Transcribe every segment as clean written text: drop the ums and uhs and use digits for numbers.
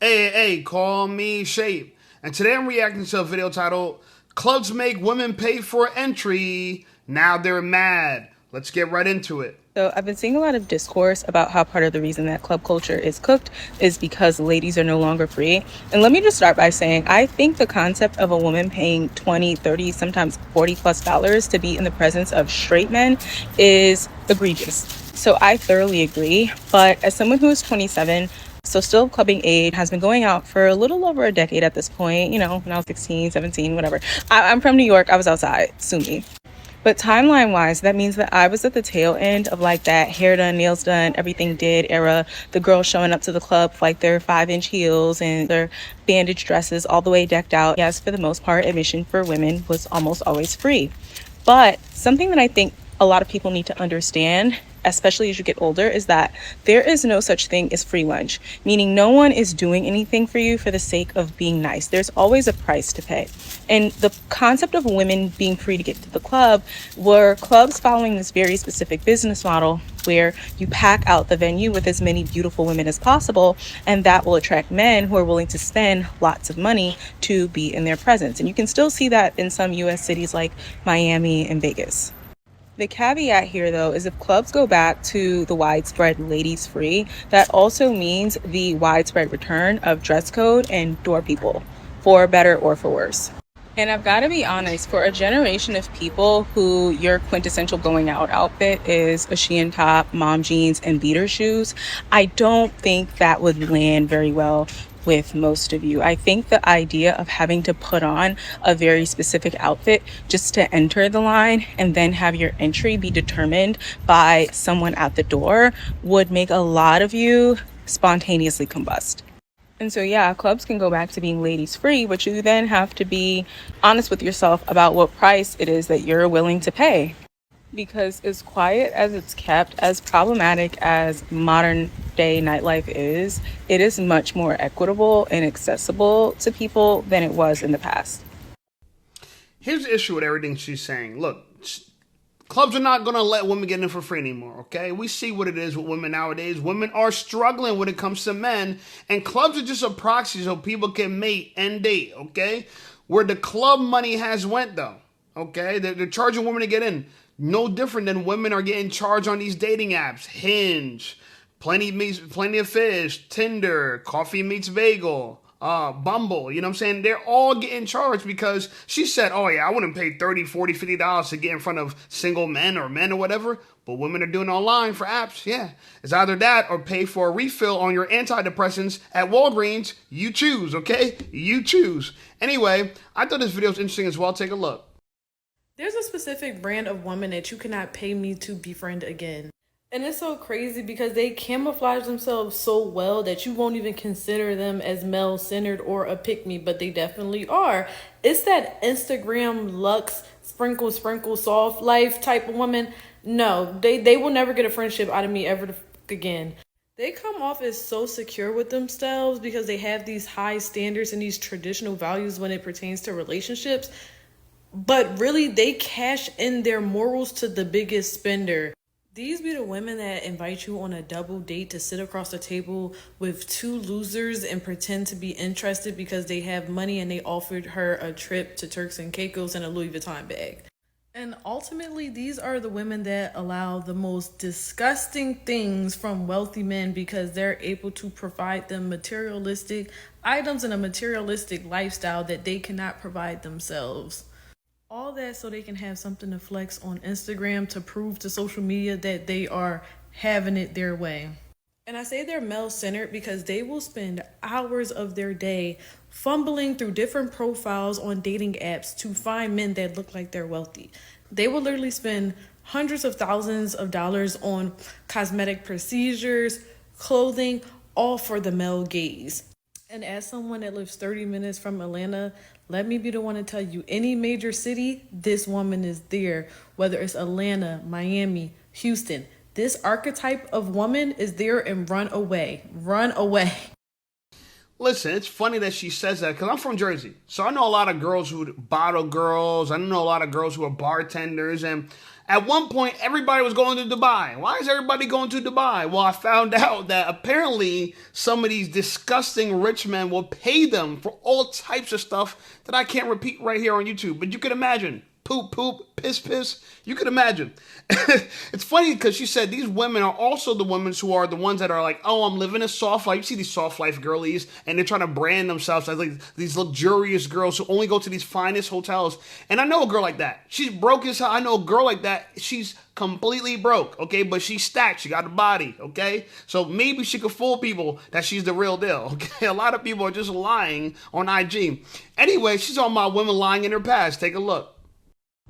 Hey, call me Shape. And today I'm reacting to a video titled Clubs Make Women Pay for Entry. Now they're mad. Let's get right into it. So I've been seeing a lot of discourse about how part of the reason that club culture is cooked is because ladies are no longer free. And let me just start by saying I think the concept of a woman paying 20, 30, sometimes 40 plus dollars to be in the presence of straight men is egregious. So I thoroughly agree. But as someone who is 27, so still clubbing age, has been going out for a little over a decade at this point, when I was 16, 17, whatever. I'm from New York. I was outside. Sue me. But timeline wise, that means that I was at the tail end of like that hair done, nails done, everything did era. The girls showing up to the club with like their 5-inch heels and their bandage dresses all the way decked out. Yes, for the most part, admission for women was almost always free. But something that I think a lot of people need to understand, especially as you get older, is that there is no such thing as free lunch, meaning no one is doing anything for you for the sake of being nice. There's always a price to pay. And the concept of women being free to get to the club were clubs following this very specific business model where you pack out the venue with as many beautiful women as possible, and that will attract men who are willing to spend lots of money to be in their presence. And you can still see that in some US cities like Miami and Vegas. The caveat here, though, is if clubs go back to the widespread ladies free, that also means the widespread return of dress code and door people, for better or for worse. And I've got to be honest, for a generation of people who your quintessential going out outfit is a Shein top, mom jeans, and beater shoes, I don't think that would land very well with most of you. I think the idea of having to put on a very specific outfit just to enter the line and then have your entry be determined by someone at the door would make a lot of you spontaneously combust. And so, yeah, clubs can go back to being ladies free, but you then have to be honest with yourself about what price it is that you're willing to pay. Because as quiet as it's kept, as problematic as modern day nightlife is, it is much more equitable and accessible to people than it was in the past. Here's the issue with everything she's saying. Look, clubs are not going to let women get in for free anymore, okay? We see what it is with women nowadays. Women are struggling when it comes to men, and clubs are just a proxy so people can mate and date, okay? Where the club money has went, though, okay? They're charging women to get in. No different than women are getting charged on these dating apps. Hinge, Plenty of Fish, Tinder, Coffee Meets Bagel, Bumble, you know what I'm saying? They're all getting charged because she said, oh yeah, I wouldn't pay 30, 40, $50 to get in front of single men or whatever. But women are doing online for apps, yeah. It's either that or pay for a refill on your antidepressants at Walgreens. You choose, okay? You choose. Anyway, I thought this video was interesting as well. Take a look. There's a specific brand of woman that you cannot pay me to befriend again. And it's so crazy because they camouflage themselves so well that you won't even consider them as male-centered or a pick-me, but they definitely are. It's that Instagram Lux, sprinkle, soft life type of woman. No, they will never get a friendship out of me ever again. They come off as so secure with themselves because they have these high standards and these traditional values when it pertains to relationships. But really, they cash in their morals to the biggest spender. These be the women that invite you on a double date to sit across the table with two losers and pretend to be interested because they have money and they offered her a trip to Turks and Caicos and a Louis Vuitton bag. And ultimately, these are the women that allow the most disgusting things from wealthy men because they're able to provide them materialistic items and a materialistic lifestyle that they cannot provide themselves. All that so they can have something to flex on Instagram to prove to social media that they are having it their way. And I say they're male-centered because they will spend hours of their day fumbling through different profiles on dating apps to find men that look like they're wealthy. They will literally spend hundreds of thousands of dollars on cosmetic procedures, clothing, all for the male gaze. And as someone that lives 30 minutes from Atlanta, let me be the one to tell you, any major city, this woman is there. Whether it's Atlanta, Miami, Houston, this archetype of woman is there and run away. Run away. Listen, it's funny that she says that because I'm from Jersey. So I know a lot of girls who bottle girls. I know a lot of girls who are bartenders. And at one point, everybody was going to Dubai. Why is everybody going to Dubai? Well, I found out that apparently some of these disgusting rich men will pay them for all types of stuff that I can't repeat right here on YouTube. But you can imagine. Poop, poop, piss, piss. You could imagine. It's funny because she said these women are also the women who are the ones that are like, oh, I'm living a soft life. You see these soft life girlies, and they're trying to brand themselves as like these luxurious girls who only go to these finest hotels. And I know a girl like that. She's broke as hell. I know a girl like that. She's completely broke, okay? But she's stacked. She got a body, okay? So maybe she could fool people that she's the real deal, okay? A lot of people are just lying on IG. Anyway, she's talking about women lying in their past. Take a look.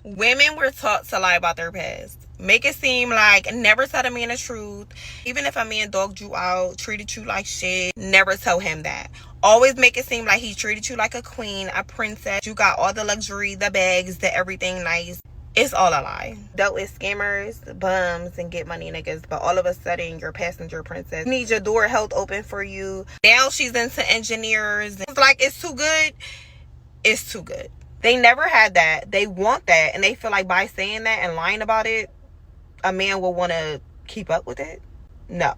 Women were taught to lie about their past. Make it seem like never tell a man the truth. Even if a man dogged you out, treated you like shit, never tell him that. Always make it seem like he treated you like a queen, a princess. You got all the luxury, the bags, the everything nice. It's all a lie. Dealt with scammers, bums, and get money niggas, but all of a sudden you're passenger princess. You need your door held open for you. Now she's into engineers. It's like, it's too good. It's too good. They never had that. They want that. And they feel like by saying that and lying about it, a man will want to keep up with it. No.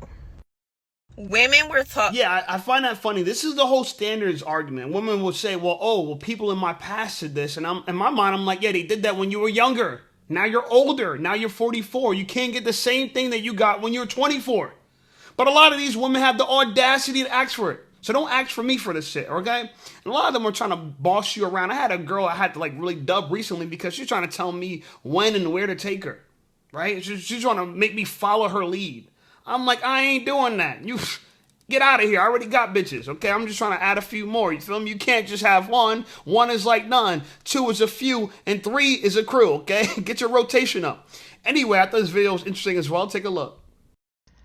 Women were taught. Yeah, I find that funny. This is the whole standards argument. Women will say, well, people in my past did this. And in my mind, I'm like, yeah, they did that when you were younger. Now you're older. Now you're 44. You can't get the same thing that you got when you were 24. But a lot of these women have the audacity to ask for it. So don't ask for me for this shit, okay? And a lot of them are trying to boss you around. I had a girl I had to like really dub recently because she's trying to tell me when and where to take her, right? She's trying to make me follow her lead. I'm like, I ain't doing that. You get out of here. I already got bitches, okay? I'm just trying to add a few more. You feel me? You can't just have one. One is like none. Two is a few. And three is a crew, okay? Get your rotation up. Anyway, I thought this video was interesting as well. Take a look.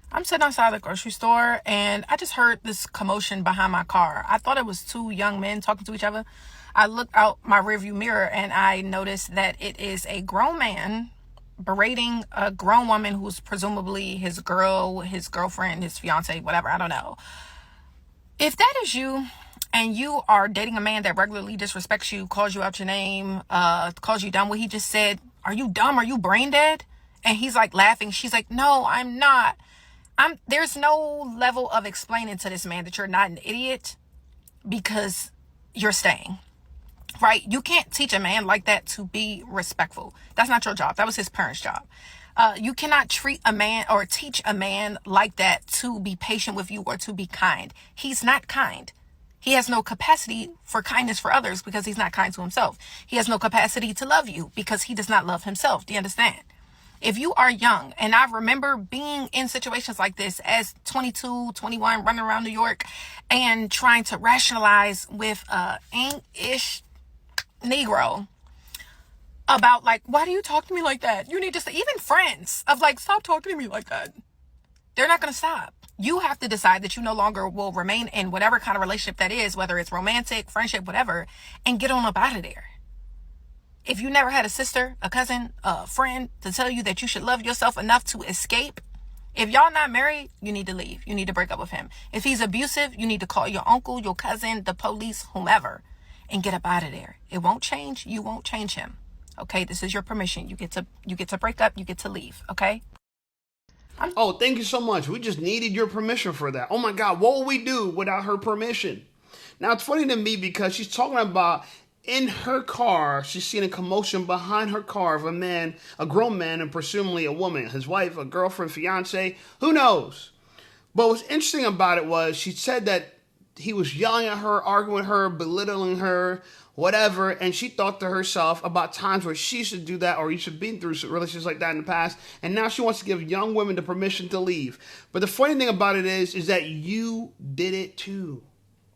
I'm sitting outside the grocery store and I just heard this commotion behind my car. I thought it was two young men talking to each other. I looked out my rearview mirror and I noticed that it is a grown man berating a grown woman who's presumably his girl, his girlfriend, his fiance, whatever. I don't know. If that is you and you are dating a man that regularly disrespects you, calls you out your name, calls you dumb, what he just said, are you dumb? Are you brain dead? And he's like laughing. She's like, no, I'm not. There's no level of explaining to this man that you're not an idiot because you're staying, right? You can't teach a man like that to be respectful. That's not your job. That was his parents' job. You cannot treat a man or teach a man like that to be patient with you or to be kind. He's not kind. He has no capacity for kindness for others because he's not kind to himself. He has no capacity to love you because he does not love himself. Do you understand? If you are young, and I remember being in situations like this as 22, 21, running around New York and trying to rationalize with a English Negro about like, why do you talk to me like that? You need to say, even friends of like, stop talking to me like that. They're not going to stop. You have to decide that you no longer will remain in whatever kind of relationship that is, whether it's romantic, friendship, whatever, and get on up out of there. If you never had a sister, a cousin, a friend to tell you that you should love yourself enough to escape, if y'all not married, you need to leave. You need to break up with him. If he's abusive, you need to call your uncle, your cousin, the police, whomever, and get up out of there. It won't change. You won't change him. Okay, this is your permission. You get to break up. You get to leave. Okay. Oh, thank you so much. We just needed your permission for that. Oh my God, what would we do without her permission? Now it's funny to me because she's talking about in her car, she's seen a commotion behind her car of a man, a grown man, and presumably a woman, his wife, a girlfriend, fiance, who knows? But what's interesting about it was she said that he was yelling at her, arguing with her, belittling her, whatever, and she thought to herself about times where she should do that or you should be through relationships like that in the past, and now she wants to give young women the permission to leave. But the funny thing about it is that you did it too.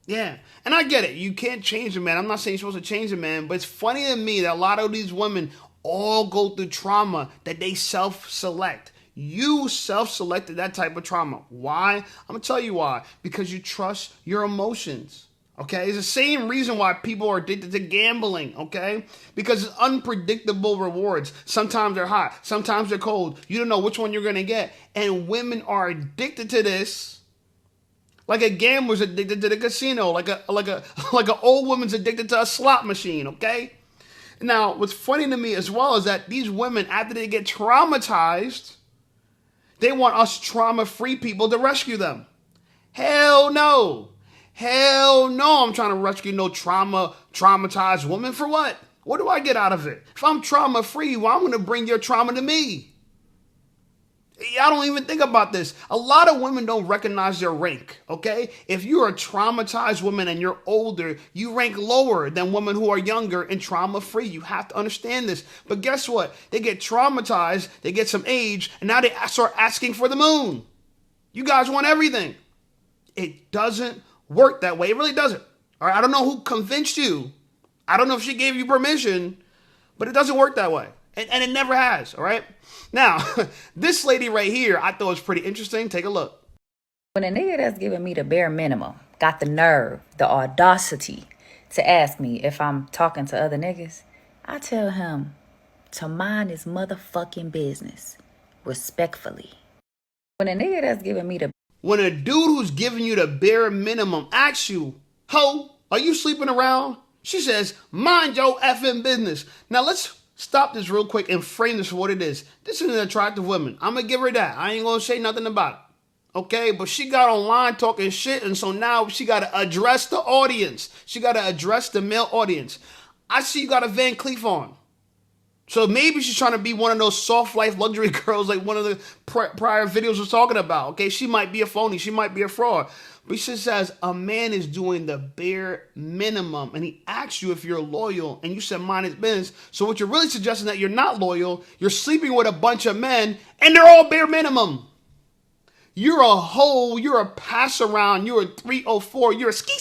Yeah, and I get it. You can't change a man. I'm not saying you're supposed to change a man, but it's funny to me that a lot of these women all go through trauma that they self-select. You self-selected that type of trauma. Why? I'm going to tell you why. Because you trust your emotions. Okay? It's the same reason why people are addicted to gambling. Okay? Because it's unpredictable rewards. Sometimes they're hot. Sometimes they're cold. You don't know which one you're going to get. And women are addicted to this Like a gambler's addicted to the casino, like an old woman's addicted to a slot machine, okay? Now, what's funny to me as well is that these women, after they get traumatized, they want us trauma-free people to rescue them. Hell no. Hell no, I'm trying to rescue no traumatized woman. For what? What do I get out of it? If I'm trauma-free, well, I'm going to bring your trauma to me. I don't even think about this. A lot of women don't recognize their rank, okay? If you're a traumatized woman and you're older, you rank lower than women who are younger and trauma-free. You have to understand this. But guess what? They get traumatized, they get some age, and now they start asking for the moon. You guys want everything. It doesn't work that way. It really doesn't. All right? I don't know who convinced you. I don't know if she gave you permission, but it doesn't work that way. And it never has, all right? Now, this lady right here, I thought was pretty interesting. Take a look. When a nigga that's giving me the bare minimum got the nerve, the audacity to ask me if I'm talking to other niggas, I tell him to mind his motherfucking business, respectfully. When a nigga that's giving me the... When a dude who's giving you the bare minimum asks you, ho, are you sleeping around? She says, mind your effing business. Now let's stop this real quick and frame this for what it is. This is an attractive woman. I'm going to give her that. I ain't going to say nothing about it. Okay, but she got online talking shit, and so now she got to address the audience. She got to address the male audience. I see you got a Van Cleef on. So maybe she's trying to be one of those soft life luxury girls like one of the prior videos was talking about. Okay, she might be a phony. She might be a fraud. But she says a man is doing the bare minimum, and he asks you if you're loyal, and you said mind his business. So what you're really suggesting that you're not loyal, you're sleeping with a bunch of men, and they're all bare minimum. You're a hoe, you're a pass around, you're a 304, you're a ski.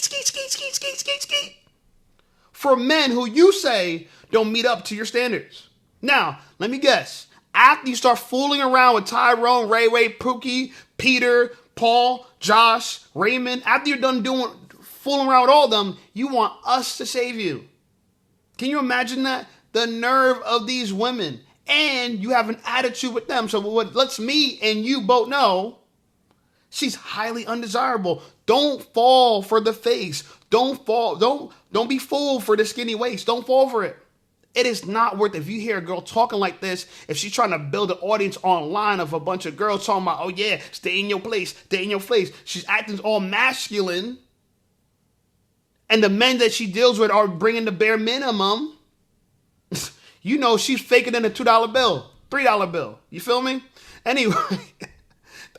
For men who you say don't meet up to your standards. Now, let me guess. After you start fooling around with Tyrone, Ray, Pookie, Peter, Paul, Josh, Raymond, after you're done fooling around with all of them, you want us to save you. Can you imagine that? The nerve of these women. And you have an attitude with them. So what lets me and you both know, she's highly undesirable. Don't fall for the face. Don't be fooled for the skinny waist. Don't fall for it. It is not worth it. If you hear a girl talking like this, if she's trying to build an audience online of a bunch of girls talking about, oh yeah, stay in your place, she's acting all masculine, and the men that she deals with are bringing the bare minimum, you know she's faking in a $2 bill, $3 bill. You feel me? Anyway,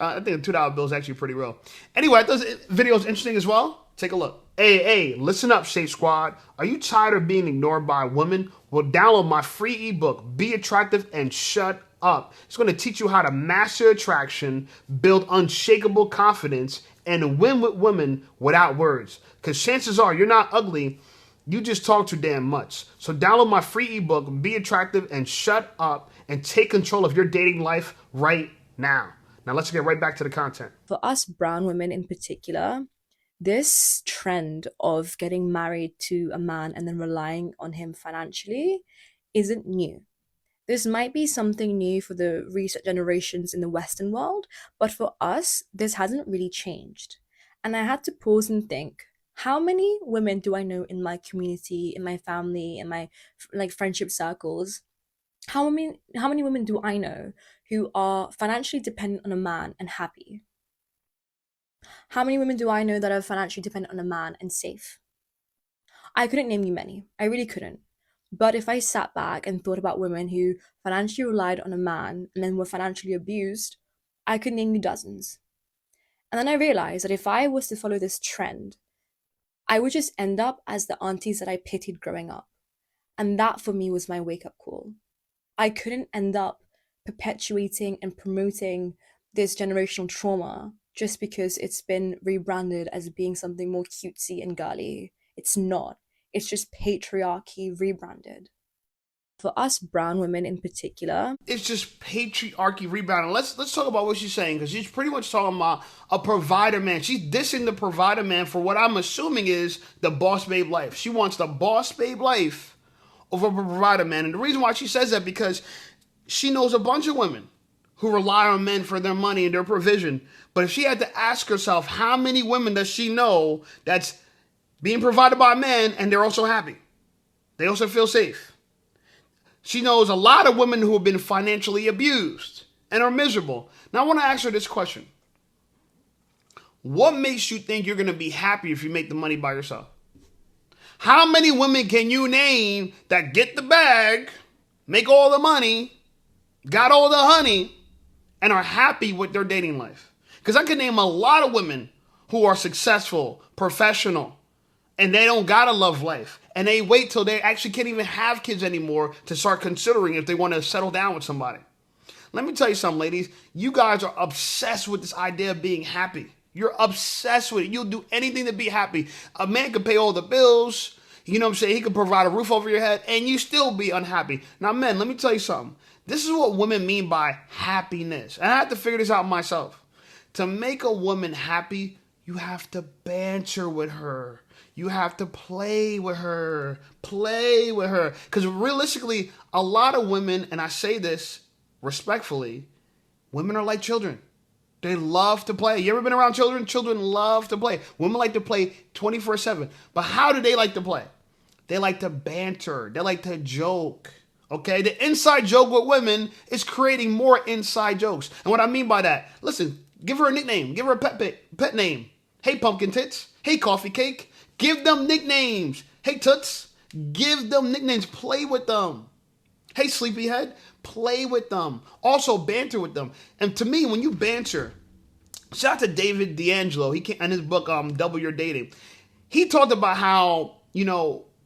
I think a $2 bill is actually pretty real. Anyway, I thought this video is interesting as well. Take a look. Hey, listen up, Shade Squad. Are you tired of being ignored by women? Well, download my free ebook, Be Attractive and Shut Up. It's going to teach you how to master attraction, build unshakable confidence, and win with women without words. Because chances are you're not ugly, you just talk too damn much. So download my free ebook, Be Attractive and Shut Up, and take control of your dating life right now. Now let's get right back to the content. For us brown women in particular, this trend of getting married to a man and then relying on him financially isn't new. This might be something new for the recent generations in the Western world, but for us, this hasn't really changed. And I had to pause and think, how many women do I know in my community, in my family, in my friendship circles? How many women do I know who are financially dependent on a man and happy? How many women do I know that are financially dependent on a man and safe? I couldn't name you many. I really couldn't. But if I sat back and thought about women who financially relied on a man and then were financially abused, I could name you dozens. And then I realized that if I was to follow this trend, I would just end up as the aunties that I pitied growing up. And that for me was my wake-up call. I couldn't end up perpetuating and promoting this generational trauma just because it's been rebranded as being something more cutesy and girly. It's not. It's just patriarchy rebranded. For us brown women in particular, it's just patriarchy rebranded. Let's talk about what she's saying, because she's pretty much talking about a provider man. She's dissing the provider man for what I'm assuming is the boss babe life. She wants the boss babe life over a provider man. And the reason why she says that, because she knows a bunch of women who rely on men for their money and their provision. But if she had to ask herself, how many women does she know that's being provided by men and they're also happy? They also feel safe. She knows a lot of women who have been financially abused and are miserable. Now I want to ask her this question. What makes you think you're going to be happy if you make the money by yourself? How many women can you name that get the bag, make all the money, got all the honey, and are happy with their dating life? Because I can name a lot of women who are successful, professional, and they don't got a love life. And they wait till they actually can't even have kids anymore to start considering if they want to settle down with somebody. Let me tell you something, ladies. You guys are obsessed with this idea of being happy. You're obsessed with it. You'll do anything to be happy. A man can pay all the bills. You know what I'm saying? He can provide a roof over your head and you still be unhappy. Now, men, let me tell you something. This is what women mean by happiness. And I had to figure this out myself. To make a woman happy, you have to banter with her. You have to play with her. Play with her. Because realistically, a lot of women, and I say this respectfully, women are like children. They love to play. You ever been around children? Children love to play. Women like to play 24/7. But how do they like to play? They like to banter. They like to joke. Okay? The inside joke with women is creating more inside jokes. And what I mean by that, listen, give her a nickname. Give her a pet name. Hey, pumpkin tits. Hey, coffee cake. Give them nicknames. Hey, toots. Give them nicknames. Play with them. Hey, sleepyhead. Play with them. Also, banter with them. And to me, when you banter, shout out to David D'Angelo. He came in his book, Double Your Dating. He talked about how,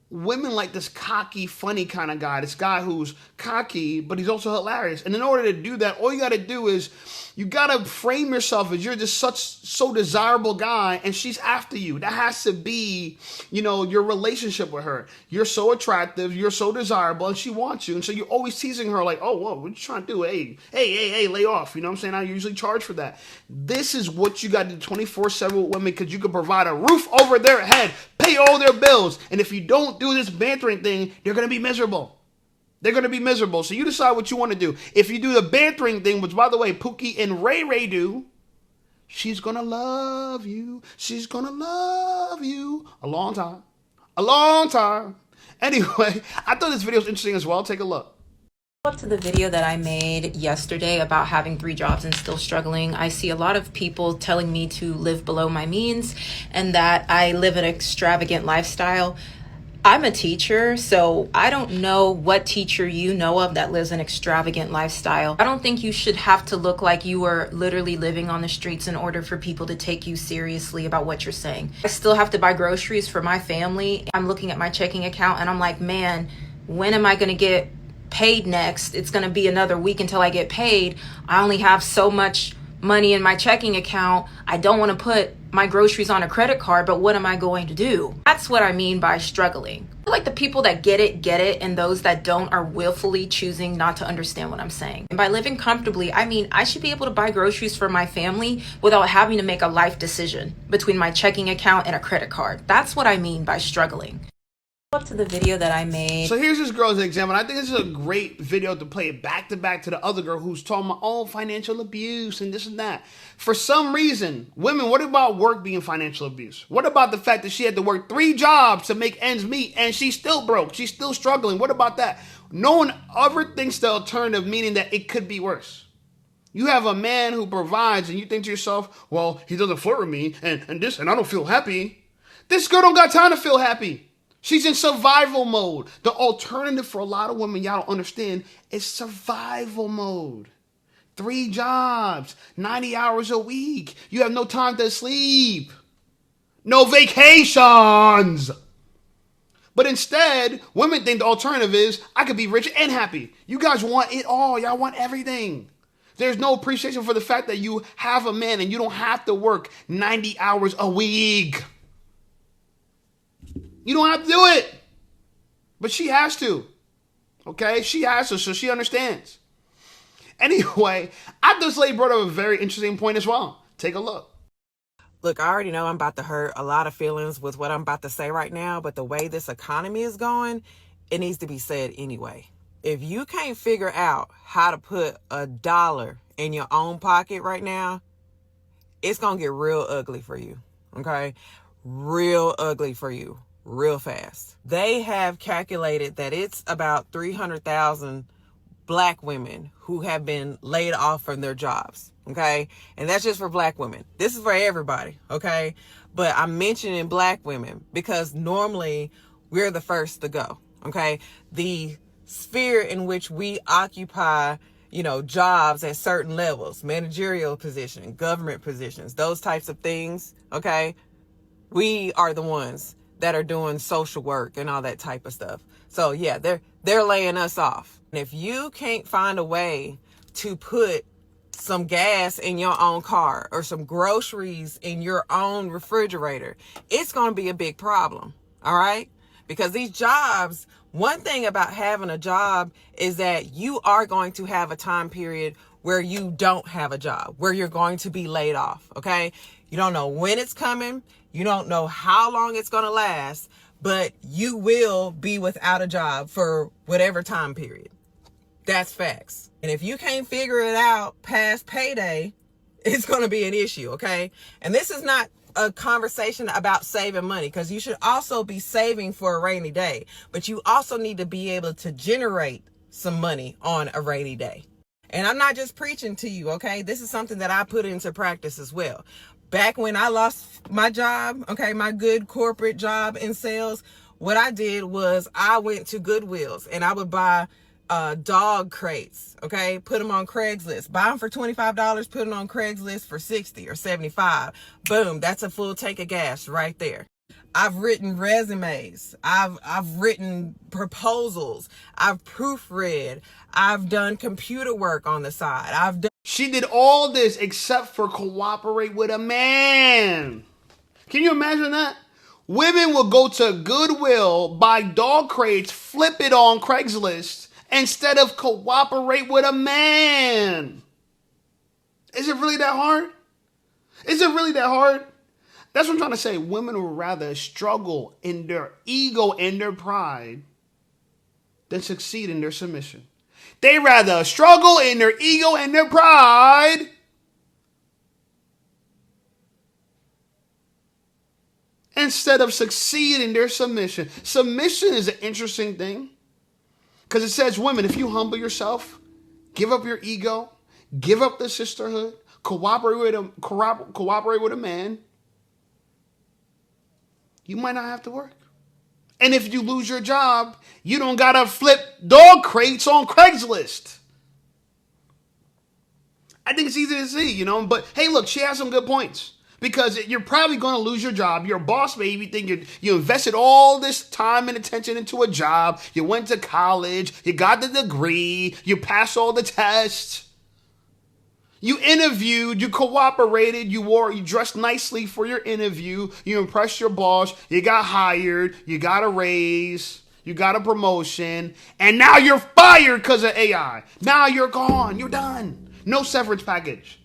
women like this cocky, funny kind of guy. This guy who's cocky, but he's also hilarious. And in order to do that, all you got to do is you got to frame yourself as you're just so desirable guy and she's after you. That has to be, your relationship with her. You're so attractive, you're so desirable, and she wants you. And so you're always teasing her like, oh, whoa, what you trying to do? Hey, lay off. You know what I'm saying? I usually charge for that. This is what you got to do 24/7 with women because you can provide a roof over their head, pay all their bills. And if you don't do this bantering thing, they're going to be miserable. They're going to be miserable. So you decide what you want to do. If you do the bantering thing, which, by the way, Pookie and Ray Ray do, she's going to love you. She's going to love you a long time. A long time. Anyway, I thought this video was interesting as well. Take a look. Up to the video that I made yesterday about having 3 jobs and still struggling. I see a lot of people telling me to live below my means and that I live an extravagant lifestyle. I'm a teacher, so I don't know what teacher you know of that lives an extravagant lifestyle. I don't think you should have to look like you are literally living on the streets in order for people to take you seriously about what you're saying. I still have to buy groceries for my family. I'm looking at my checking account and I'm like, man, when am I going to get paid next? It's going to be another week until I get paid. I only have so much money in my checking account. I don't want to put my groceries on a credit card, but what am I going to do? That's what I mean by struggling. I feel like the people that get it, and those that don't are willfully choosing not to understand what I'm saying. And by living comfortably, I mean I should be able to buy groceries for my family without having to make a life decision between my checking account and a credit card. That's what I mean by struggling. Up to the video that I made. So here's this girl's example. I think this is a great video to play back to back to the other girl who's talking about financial abuse and this and that. For some reason, women, what about work being financial abuse? What about the fact that she had to work 3 jobs to make ends meet and she's still broke? She's still struggling. What about that? No one ever thinks the alternative, meaning that it could be worse. You have a man who provides and you think to yourself, well, he doesn't flirt with me and this and I don't feel happy. This girl don't got time to feel happy. She's in survival mode. The alternative for a lot of women, y'all don't understand, is survival mode. 3 jobs, 90 hours a week. You have no time to sleep. No vacations. But instead, women think the alternative is, I could be rich and happy. You guys want it all. Y'all want everything. There's no appreciation for the fact that you have a man and you don't have to work 90 hours a week. You don't have to do it. But she has to. Okay? She has to, so she understands. Anyway, I thought this lady brought up a very interesting point as well. Take a look. Look, I already know I'm about to hurt a lot of feelings with what I'm about to say right now, but the way this economy is going, it needs to be said anyway. If you can't figure out how to put $1 in your own pocket right now, it's going to get real ugly for you. Okay? Real ugly for you. Real fast. They have calculated that it's about 300,000 black women who have been laid off from their jobs. Okay? And that's just for black women. This is for everybody. Okay? But I'm mentioning black women because normally we're the first to go. Okay? The sphere in which we occupy, jobs at certain levels, managerial position, government positions, those types of things. Okay? We are the ones that are doing social work and all that type of stuff. So yeah, they're laying us off. And if you can't find a way to put some gas in your own car or some groceries in your own refrigerator, it's going to be a big problem. All right? Because these jobs, one thing about having a job is that you are going to have a time period where you don't have a job, where you're going to be laid off. Okay? You don't know when it's coming. You don't know how long it's going to last, but you will be without a job for whatever time period. That's facts. And if you can't figure it out past payday, it's going to be an issue, okay? And this is not a conversation about saving money, because you should also be saving for a rainy day, but you also need to be able to generate some money on a rainy day. And I'm not just preaching to you, okay? This is something that I put into practice as well. Back when I lost my job, okay, my good corporate job in sales, what I did was I went to Goodwills and I would buy dog crates, okay, put them on Craigslist, buy them for $25, put them on Craigslist for $60 or $75. Boom, that's a full tank of gas right there. I've written resumes. I've written proposals. I've proofread. I've done computer work on the side. She did all this except for cooperate with a man. Can you imagine that? Women will go to Goodwill, buy dog crates, flip it on Craigslist instead of cooperate with a man. Is it really that hard? Is it really that hard? That's what I'm trying to say. Women would rather struggle in their ego and their pride than succeed in their submission. They rather struggle in their ego and their pride instead of succeed in their submission. Submission is an interesting thing because it says, women, if you humble yourself, give up your ego, give up the sisterhood, cooperate with a man, you might not have to work. And if you lose your job, you don't gotta flip dog crates on Craigslist. I think it's easy to see, but hey, look, she has some good points. Because you're probably going to lose your job. Your boss may even think you invested all this time and attention into a job. You went to college. You got the degree. You passed all the tests. You interviewed. You cooperated. You dressed nicely for your interview. You impressed your boss. You got hired. You got a raise. You got a promotion. And now you're fired because of AI. Now you're gone. You're done. No severance package.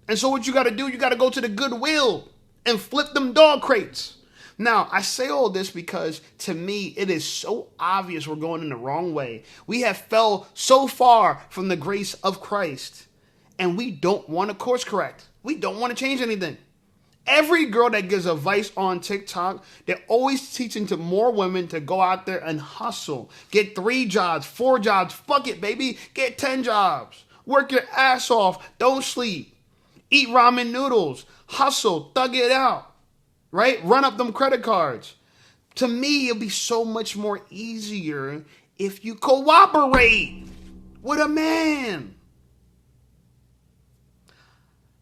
And so what you got to do, you got to go to the Goodwill and flip them dog crates. Now, I say all this because to me, it is so obvious we're going in the wrong way. We have fell so far from the grace of Christ, and we don't want to course correct. We don't want to change anything. Every girl that gives advice on TikTok, they're always teaching to more women to go out there and hustle. Get 3 jobs, 4 jobs. Fuck it, baby. Get 10 jobs. Work your ass off. Don't sleep. Eat ramen noodles, hustle, thug it out, right? Run up them credit cards. To me, it'll be so much more easier if you cooperate with a man.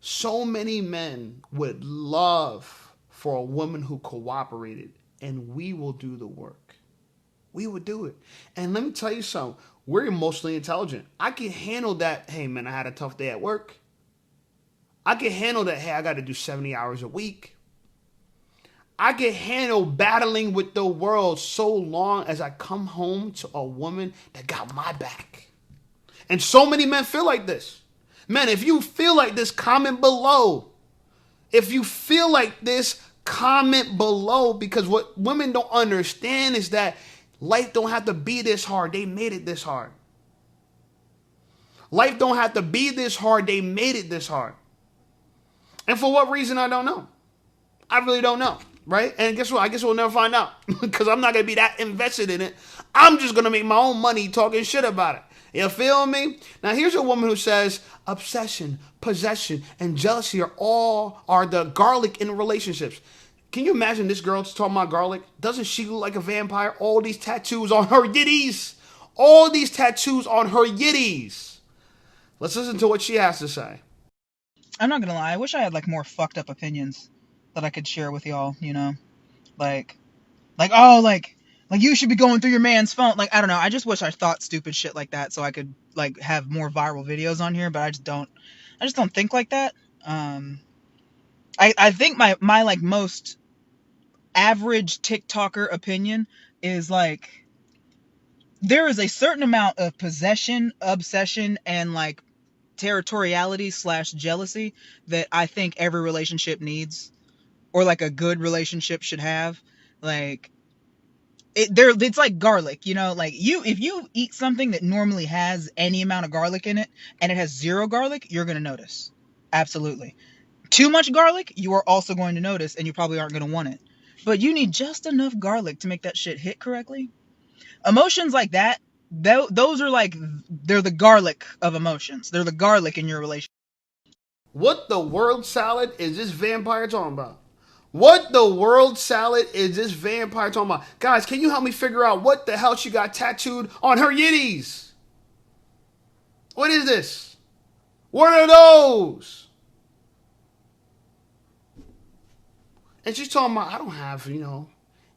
So many men would love for a woman who cooperated, and we will do the work. We would do it. And let me tell you something. We're emotionally intelligent. I can handle that. Hey, man, I had a tough day at work. I can handle that, hey, I got to do 70 hours a week. I can handle battling with the world so long as I come home to a woman that got my back. And so many men feel like this. Men, if you feel like this, comment below. If you feel like this, comment below, because what women don't understand is that life don't have to be this hard. They made it this hard. Life don't have to be this hard. They made it this hard. And for what reason, I don't know. I really don't know, right? And guess what? I guess we'll never find out because I'm not going to be that invested in it. I'm just going to make my own money talking shit about it. You feel me? Now, here's a woman who says obsession, possession, and jealousy are the garlic in relationships. Can you imagine this girl talking about garlic? Doesn't she look like a vampire? All these tattoos on her yitties. All these tattoos on her yitties. Let's listen to what she has to say. I'm not gonna lie, I wish I had like more fucked up opinions that I could share with y'all, you know? Like you should be going through your man's phone. Like, I don't know, I just wish I thought stupid shit like that so I could like have more viral videos on here, but I just don't think like that. I think my like most average TikToker opinion is like there is a certain amount of possession, obsession, and like territoriality / jealousy that I think every relationship needs, or like a good relationship should have. Like it's like garlic, you know, like if you eat something that normally has any amount of garlic in it and it has zero garlic, you're going to notice. Absolutely. Too much garlic, you are also going to notice, and you probably aren't going to want it. But you need just enough garlic to make that shit hit correctly. Emotions like that, those are like, they're the garlic of emotions. They're the garlic in your relationship. What the world salad is this vampire talking about? What the world salad is this vampire talking about? Guys, can you help me figure out what the hell she got tattooed on her yitties? What is this? What are those? And she's talking about, I don't have,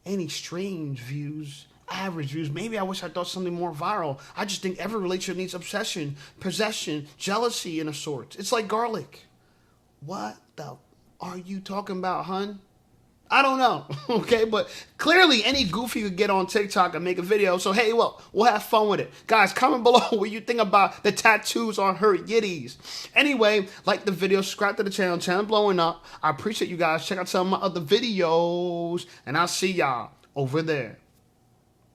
any strange views, average views. Maybe I wish I thought something more viral. I just think every relationship needs obsession, possession, jealousy in a sort. It's like garlic. What the are you talking about, hun? I don't know, okay? But clearly any goofy could get on TikTok and make a video. So, hey, well, we'll have fun with it. Guys, comment below what you think about the tattoos on her yitties. Anyway, like the video, subscribe to the channel blowing up. I appreciate you guys. Check out some of my other videos, and I'll see y'all over there.